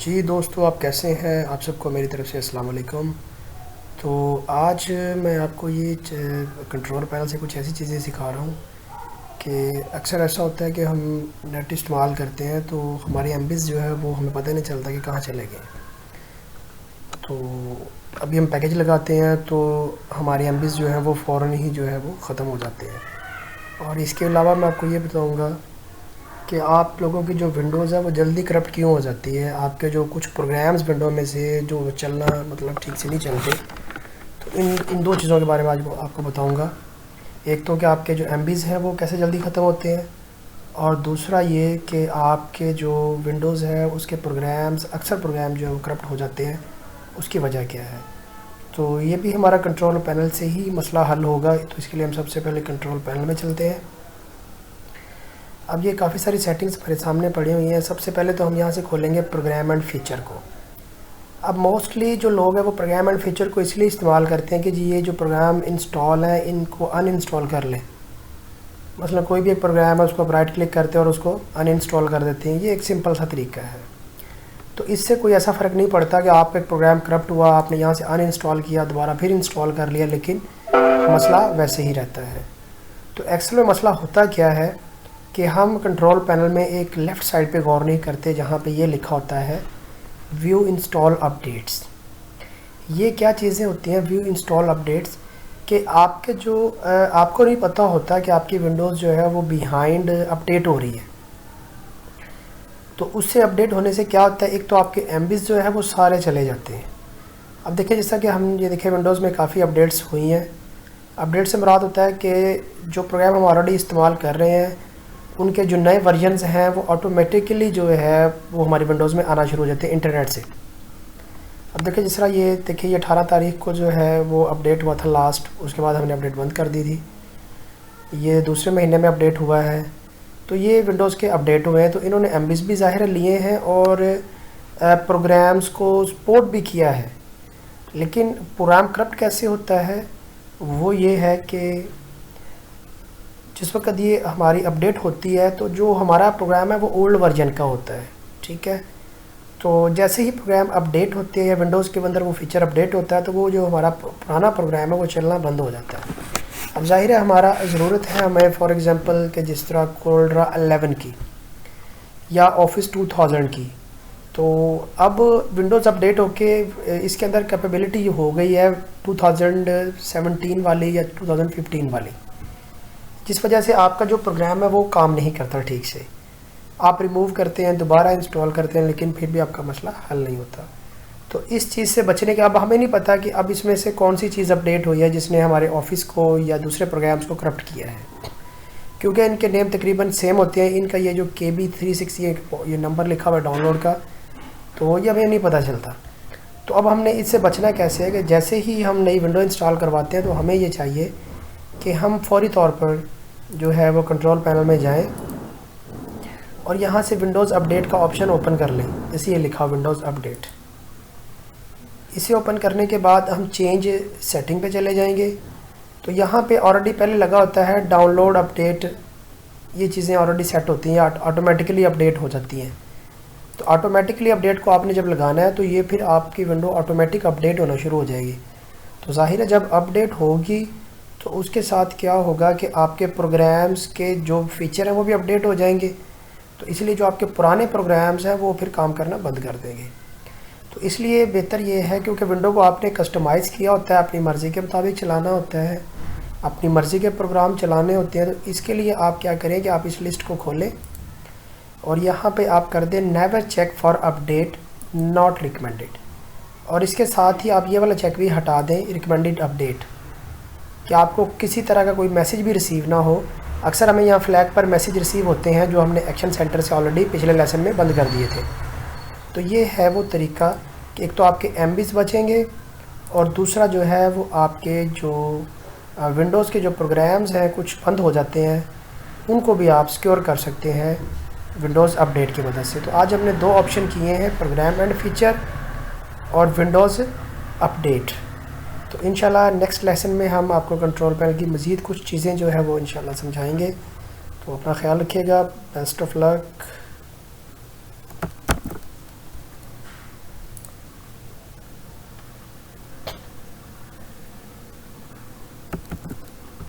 जी दोस्तों, आप कैसे हैं? आप सबको मेरी तरफ़ से अस्सलाम वालेकुम। तो आज मैं आपको ये कंट्रोल पैनल से कुछ ऐसी चीज़ें सिखा रहा हूँ कि अक्सर ऐसा होता है कि हम नेट इस्तेमाल करते हैं तो हमारी एमबीज़ जो है वो हमें पता नहीं चलता कि कहाँ चले गए। तो अभी हम पैकेज लगाते हैं तो हमारी एमबीज़ जो है वो फ़ौरन ही जो है वो ख़त्म हो जाते हैं। और इसके अलावा मैं आपको ये बताऊँगा कि आप लोगों की जो विंडोज़ है वो जल्दी करप्ट क्यों हो जाती है। आपके जो कुछ प्रोग्राम्स विंडो में से जो चलना मतलब ठीक से नहीं चलते, तो इन दो चीज़ों के बारे में आज आपको बताऊंगा। एक तो कि आपके जो एमबीज़ हैं वो कैसे जल्दी ख़त्म होते हैं, और दूसरा ये कि आपके जो विंडोज़ है उसके प्रोग्राम्स, अक्सर प्रोग्राम जो है वो करप्ट हो जाते हैं, उसकी वजह क्या है। तो ये भी हमारा कंट्रोल पैनल से ही मसला हल होगा। तो इसके लिए हम सबसे पहले कंट्रोल पैनल में चलते हैं। अब ये काफ़ी सारी सेटिंग्स मेरे सामने पड़ी हुई हैं। सबसे पहले तो हम यहाँ से खोलेंगे प्रोग्राम एंड फीचर को। अब मोस्टली जो लोग हैं वो प्रोग्राम एंड फीचर को इसलिए इस्तेमाल करते हैं कि जी ये जो प्रोग्राम इंस्टॉल है इनको अनइंस्टॉल कर लें। मतलब कोई भी एक प्रोग्राम है उसको आप राइट क्लिक करते हैं और उसको अनइंस्टॉल कर देते हैं। ये एक सिंपल सा तरीका है। तो इससे कोई ऐसा फ़र्क नहीं पड़ता कि आप एक प्रोग्राम करप्ट हुआ, आपने यहाँ से अनइंस्टॉल किया, दोबारा फिर इंस्टॉल कर लिया, लेकिन मसला वैसे ही रहता है। तो एक्चुअल में मसला होता क्या है कि हम कंट्रोल पैनल में एक लेफ़्ट साइड पे गौर नहीं करते, जहाँ पे ये लिखा होता है व्यू इंस्टॉल अपडेट्स। ये क्या चीज़ें होती हैं व्यू इंस्टॉल अपडेट्स? कि आपके जो आपको नहीं पता होता कि आपकी विंडोज़ जो है वो बिहाइंड अपडेट हो रही है। तो उससे अपडेट होने से क्या होता है, एक तो आपके एमबीज़ जो है वो सारे चले जाते हैं। अब देखिए, जैसा कि हम ये देखें विंडोज़ में काफ़ी अपडेट्स हुई हैं। अपडेट से मुराद होता है कि जो प्रोग्राम हम ऑलरेडी इस्तेमाल कर रहे हैं उनके जो नए वर्जन्स हैं वो ऑटोमेटिकली जो है वो हमारी विंडोज़ में आना शुरू हो जाते हैं इंटरनेट से। अब देखिए, जिस तरह ये देखिए, ये 18 तारीख को जो है वो अपडेट हुआ था लास्ट, उसके बाद हमने अपडेट बंद कर दी थी। ये दूसरे महीने में अपडेट हुआ है। तो ये विंडोज़ के अपडेट हुए हैं। तो इन्होंने एमबीज़ भी ज़ाहिर लिए हैं और प्रोग्राम्स को सपोर्ट भी किया है। लेकिन प्रोग्राम करप्ट कैसे होता है वो ये है कि जिस वक्त ये हमारी अपडेट होती है तो जो हमारा प्रोग्राम है वो ओल्ड वर्जन का होता है, ठीक है। तो जैसे ही प्रोग्राम अपडेट होते हैं या विंडोज़ के अंदर वो फीचर अपडेट होता है तो वो जो हमारा पुराना प्रोग्राम है वो चलना बंद हो जाता है। अब जाहिर है हमारा ज़रूरत है हमें फॉर एग्ज़ाम्पल कि जिस तरह कोल्ड्रा 11 की या ऑफिस 2000 की, तो अब विंडोज़ अपडेट होके इसके अंदर कैपेबिलिटी हो गई है 2017 वाली या 2015 वाली, जिस वजह से आपका जो प्रोग्राम है वो काम नहीं करता ठीक से। आप रिमूव करते हैं, दोबारा इंस्टॉल करते हैं, लेकिन फिर भी आपका मसला हल नहीं होता। तो इस चीज़ से बचने के, अब हमें नहीं पता कि अब इसमें से कौन सी चीज़ अपडेट हुई है जिसने हमारे ऑफिस को या दूसरे प्रोग्राम्स को करप्ट किया है, क्योंकि इनके नेम तकरीबन सेम होते हैं। इनका ये जो KB360 ये नंबर लिखा हुआ है डाउनलोड का, तो ये हमें नहीं पता चलता। तो अब हमने इससे बचना कैसे है कि जैसे ही हम नई विंडो इंस्टॉल करवाते हैं तो हमें ये चाहिए कि हम फौरी तौर पर जो है वो कंट्रोल पैनल में जाएं और यहाँ से विंडोज़ अपडेट का ऑप्शन ओपन कर लें। जैसे ये लिखा विंडोज़ अपडेट, इसे ओपन करने के बाद हम चेंज सेटिंग पे चले जाएंगे। तो यहाँ पे ऑलरेडी पहले लगा होता है डाउनलोड अपडेट, ये चीज़ें ऑलरेडी सेट होती हैं, ऑटोमेटिकली अपडेट हो जाती हैं। तो ऑटोमेटिकली अपडेट को आपने जब लगाना है तो ये फिर आपकी विंडो ऑटोमेटिक अपडेट होना शुरू हो जाएगी। तो ज़ाहिर है जब अपडेट होगी तो उसके साथ क्या होगा कि आपके प्रोग्राम्स के जो फीचर हैं वो भी अपडेट हो जाएंगे। तो इसलिए जो आपके पुराने प्रोग्राम्स हैं वो फिर काम करना बंद कर देंगे। तो इसलिए बेहतर ये है, क्योंकि विंडो को आपने कस्टमाइज़ किया होता है, अपनी मर्ज़ी के मुताबिक चलाना होता है, अपनी मर्ज़ी के प्रोग्राम चलाने होते हैं। तो इसके लिए आप क्या करें कि आप इस लिस्ट को खोलें और यहाँ पे आप कर दें never check for update not recommended, और इसके साथ ही आप ये वाला चेक भी हटा दें रिकमेंडेड अपडेट, कि आपको किसी तरह का कोई मैसेज भी रिसीव ना हो। अक्सर हमें यहाँ फ्लैग पर मैसेज रिसीव होते हैं जो हमने एक्शन सेंटर से ऑलरेडी पिछले लेसन में बंद कर दिए थे। तो ये है वो तरीका कि एक तो आपके एमबीज़ बचेंगे और दूसरा जो है वो आपके जो विंडोज़ के जो प्रोग्राम्स हैं कुछ बंद हो जाते हैं उनको भी आप सिक्योर कर सकते हैं विंडोज़ अपडेट की मदद से। तो आज हमने दो ऑप्शन किए हैं, प्रोग्राम एंड फीचर और विंडोज़ अपडेट। तो इंशाल्लाह नेक्स्ट लेसन में हम आपको कंट्रोल पैनल की मज़ीद कुछ चीज़ें जो है वो इंशाल्लाह समझाएंगे। तो अपना ख्याल रखिएगा। Best of luck.